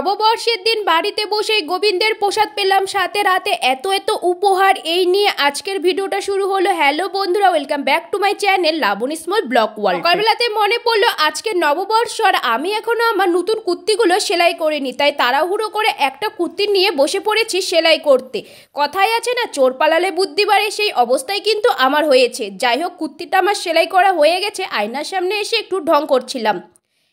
নববর্ষের দিন বাড়িতে বসেই গোবিন্দের প্রসাদ পেলাম, সাথে রাতে এত এত উপহার। এই নিয়ে আজকের ভিডিওটা শুরু হলো। হ্যালো বন্ধুরা, welcome back to my channel Labani small blog world. সকালবেলাতে মনে পড়লো আজকে নববর্ষ আর আমি এখনো আমার নতুন কুর্তিগুলো সেলাই করিনি, তাই তাড়াহুড়ো করে একটা কুর্তি নিয়ে বসে পড়েছি সেলাই করতে। কথায় আছে না, চোর পালালে বুদ্ধি বাড়ে, সেই অবস্থায় কিন্তু আমার হয়েছে। যাই হোক, কুর্তিটা আমার সেলাই করা হয়ে গেছে। আয়নার সামনে এসে একটু ঢং করছিলাম।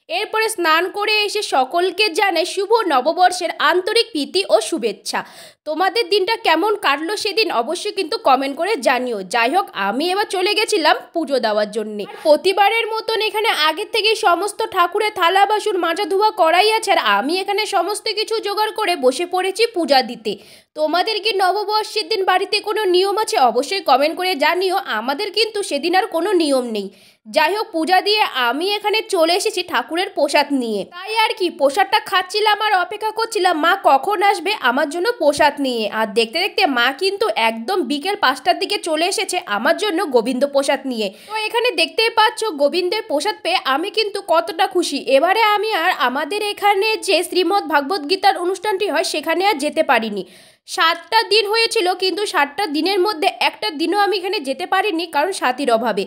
এরপরে স্নান করে এসে সকলকে জানাই শুভ নববর্ষের আন্তরিক প্রীতি ও শুভেচ্ছা। তোমাদের দিনটা কেমন কাটলো সেদিন অবশ্যই কিন্তু কমেন্ট করে জানিও। যাই হোক, আমি এবার চলে গেছিলাম পুজো দেওয়ার জন্যে। প্রতিবারের মতন এখানে আগের থেকেই সমস্ত ঠাকুরের থালা বাসন মাজা ধোয়া করাই আছে, আর আমি এখানে সমস্ত কিছু জোগাড় করে বসে পড়েছি পূজা দিতে। তোমাদের কি নববর্ষের দিন বাড়িতে কোনো নিয়ম আছে অবশ্যই কমেন্ট করে জানিও। আমাদের কিন্তু সেদিন আর কোনো নিয়ম নেই। যাই হোক, পূজা দিয়ে আমি এখানে চলে এসেছি ঠাকুরের প্রসাদ নিয়ে। তাই আর কি, প্রসাদটা খাচ্ছিলাম আর অপেক্ষা করছিলাম মা কখন আসবে আমার জন্য প্রসাদ নিয়ে। আর দেখতে দেখতে মা কিন্তু একদম বিকেল 5টার দিকে চলে এসেছে আমার জন্য গোবিন্দ প্রসাদ নিয়ে। তো এখানে দেখতেই পাচ্ছ গোবিন্দের প্রসাদ পেয়ে আমি কিন্তু কতটা খুশি। এবারে আমি আর আমাদের এখানে যে শ্রীমদ্ ভাগবত গীতার অনুষ্ঠানটি হয় সেখানে আর যেতে পারিনি। 7টা দিন হয়েছিল, কিন্তু 7টা দিনের মধ্যে একটা দিনও আমি এখানে যেতে পারিনি, কারণ সাথীর অভাবে।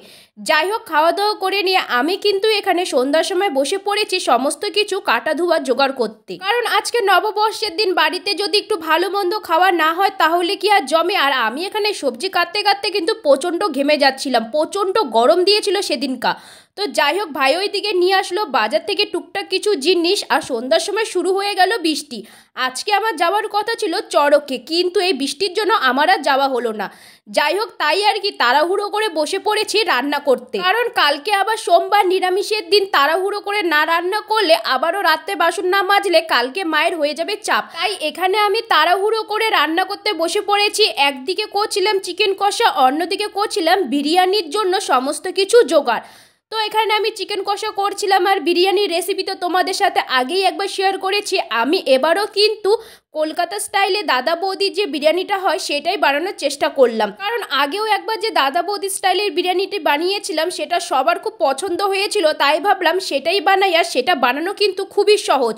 যাই হোক, খাওয়া দাওয়া করে নিয়ে আমি কিন্তু এখানে সন্ধ্যার সময় বসে পড়েছি সমস্ত কিছু কাটা ধোয়া জোগাড় করতে। কারণ আজকে নববর্ষের দিন বাড়িতে যদি একটু ভালো মন্দ খাওয়া না হয় তাহলে কি আর জমে। আর আমি এখানে সবজি কাটতে কাটতে কিন্তু প্রচণ্ড ঘেমে যাচ্ছিলাম, প্রচণ্ড গরম দিয়েছিল সেদিনকা। তো যাই হোক, ভাই ওইদিকে নিয়ে আসলো বাজার থেকে টুকটাক কিছু জিনিস, আর সন্ধ্যার সময় শুরু হয়ে গেল বৃষ্টি। আজকে আমার যাওয়ার কথা ছিল চড়কে, কিন্তু এই বৃষ্টির জন্য আমার আর যাওয়া হলো না। যাই হোক, তাই আর কি তাড়াহুড়ো করে বসে পড়েছি রান্না করতে, কারণ কালকে আবার সোমবার নিরামিষের দিন। তাড়াহুড়ো করে না রান্না করলে আবারও রাতে বাসন না মাজলে কালকে মায়ের হয়ে যাবে চাপ। তাই এখানে আমি তাড়াহুড়ো করে রান্না করতে বসে পড়েছি। একদিকে করছিলাম চিকেন কষা, অন্যদিকে করছিলাম বিরিয়ানির জন্য সমস্ত কিছু জোগাড়। তো এখানে আমি চিকেন কষা করছিলাম, আর বিরিয়ানির রেসিপি তো তোমাদের সাথে আগেই একবার শেয়ার করেছি। আমি এবারও কিন্তু কলকাতা স্টাইলে দাদা বৌদির যে বিরিয়ানিটা হয় সেটাই বানানোর চেষ্টা করলাম, কারণ আগেও একবার যে দাদা বৌদি স্টাইলের বিরিয়ানিটি বানিয়েছিলাম সেটা সবার খুব পছন্দ হয়েছিল। তাই ভাবলাম সেটাই বানাই, আর সেটা বানানো কিন্তু খুবই সহজ।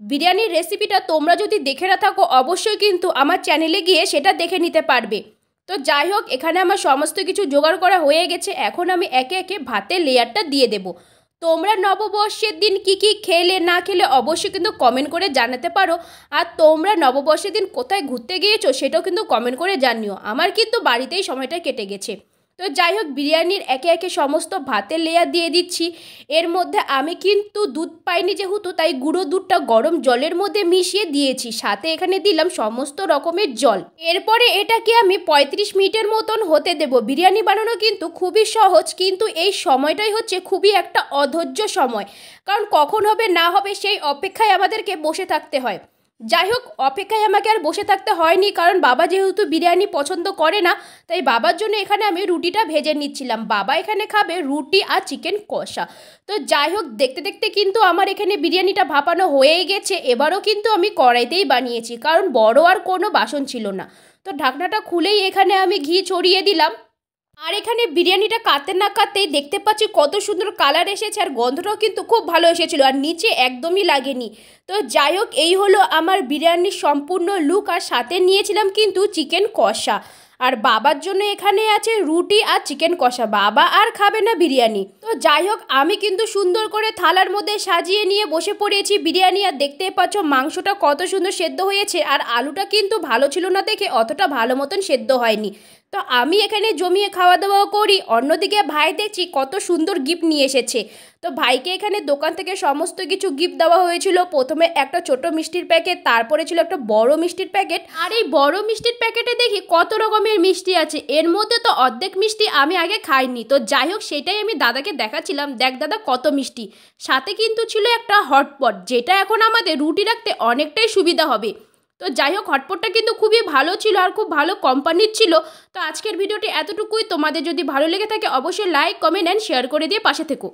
বিরিয়ানির রেসিপিটা তোমরা যদি দেখে না থাকো অবশ্যই কিন্তু আমার চ্যানেলে গিয়ে সেটা দেখে নিতে পারবে। তো যাই হোক, এখানে আমার সমস্ত কিছু জোগাড় করা হয়ে গেছে। এখন আমি একে একে ভাতের লেয়ারটা দিয়ে দেব। তোমরা নববর্ষের দিন কি কি খেলে না খেলে অবশ্যই কিন্তু কমেন্ট করে জানাতে পারো। আর তোমরা নববর্ষের দিন কোথায় ঘুরতে গিয়েছো সেটাও কিন্তু কমেন্ট করে জানিও। আমার কিন্তু বাড়িতেই সময়টা কেটে গেছে। তো যাই হোক, বিরিয়ানির একে একে সমস্ত ভাতের লেয়ার দিয়ে দিচ্ছি। এর মধ্যে আমি কিন্তু দুধ পাইনি যেহেতু, তাই গুঁড়ো দুধটা গরম জলের মধ্যে মিশিয়ে দিয়েছি, সাথে এখানে দিলাম সমস্ত রকমের জল। এরপরে এটাকে আমি 35 মিনিটের মতন হতে দেব। বিরিয়ানি বানানো কিন্তু খুবই সহজ, কিন্তু এই সময়টাই হচ্ছে খুবই একটা অধৈর্য সময়, কারণ কখন হবে না হবে সেই অপেক্ষায় আমাদেরকে বসে থাকতে হয়। যাই হোক, অপেক্ষায় আমাকে আর বসে থাকতে হয়নি, কারণ বাবা যেহেতু বিরিয়ানি পছন্দ করে না, তাই বাবার জন্য এখানে আমি রুটিটা ভেজে নিচ্ছিলাম। বাবা এখানে খাবে রুটি আর চিকেন কষা। তো যাই হোক, দেখতে দেখতে কিন্তু আমার এখানে বিরিয়ানিটা ভাপানো হয়েই গেছে। এবারও কিন্তু আমি কড়াইতেই বানিয়েছি, কারণ বড় আর কোনো বাসন ছিল না। তো ঢাকনাটা খুলেই এখানে আমি ঘি ছড়িয়ে দিলাম। আর এখানে বিরিয়ানিটা কাটতে না কাটতেই দেখতে পাচ্ছি কত সুন্দর কালার এসেছে, আর গন্ধটাও কিন্তু খুব ভালো এসেছিল, আর নিচে একদমই লাগেনি। তো যাই হোক, এই হলো আমার বিরিয়ানির সম্পূর্ণ লুক। আর সাথে নিয়েছিলাম কিন্তু চিকেন কষা, আর বাবার জন্য এখানে আছে রুটি আর চিকেন কষা। বাবা আর খাবে না বিরিয়ানি। তো যাই হোক, আমি কিন্তু সুন্দর করে থালার মধ্যে সাজিয়ে নিয়ে বসে পড়েছি বিরিয়ানি। আর দেখতেই পাচ্ছ মাংসটা কত সুন্দর সেদ্ধ হয়েছে, আর আলুটা কিন্তু ভালো ছিল না দেখে অতটা ভালো মতন সেদ্ধ হয়নি। তো আমি এখানে জমিয়ে খাওয়া দাওয়া করি। অন্যদিকে ভাই দেখছি কত সুন্দর গিফট নিয়ে এসেছে। তো ভাইকে এখানে দোকান থেকে সমস্ত কিছু গিফট দেওয়া হয়েছিল। প্রথমে একটা ছোট মিষ্টির প্যাকেট, তারপরে ছিল একটা বড় মিষ্টির প্যাকেট। আর এই বড় মিষ্টির প্যাকেটে দেখি কত রকমের মিষ্টি আছে, এর মধ্যে তো অর্ধেক মিষ্টি আমি আগে খাইনি। তো যাই হোক, সেটাই আমি দাদাকে দেখাচ্ছিলাম, দেখ দাদা কত মিষ্টি। সাথে কিন্তু ছিল একটা হটপট, যেটা এখন আমাদের রুটি রাখতে অনেকটাই সুবিধা হবে। তো যাই হোক, হটপটটা কিন্তু খুবই ভালো ছিল আর খুব ভালো কোম্পানির ছিল। তো আজকের ভিডিওটি এতটুকুই। তোমাদের যদি ভালো লেগে থাকে অবশ্যই লাইক, কমেন্ট অ্যান্ড শেয়ার করে দিয়ে পাশে থেকো।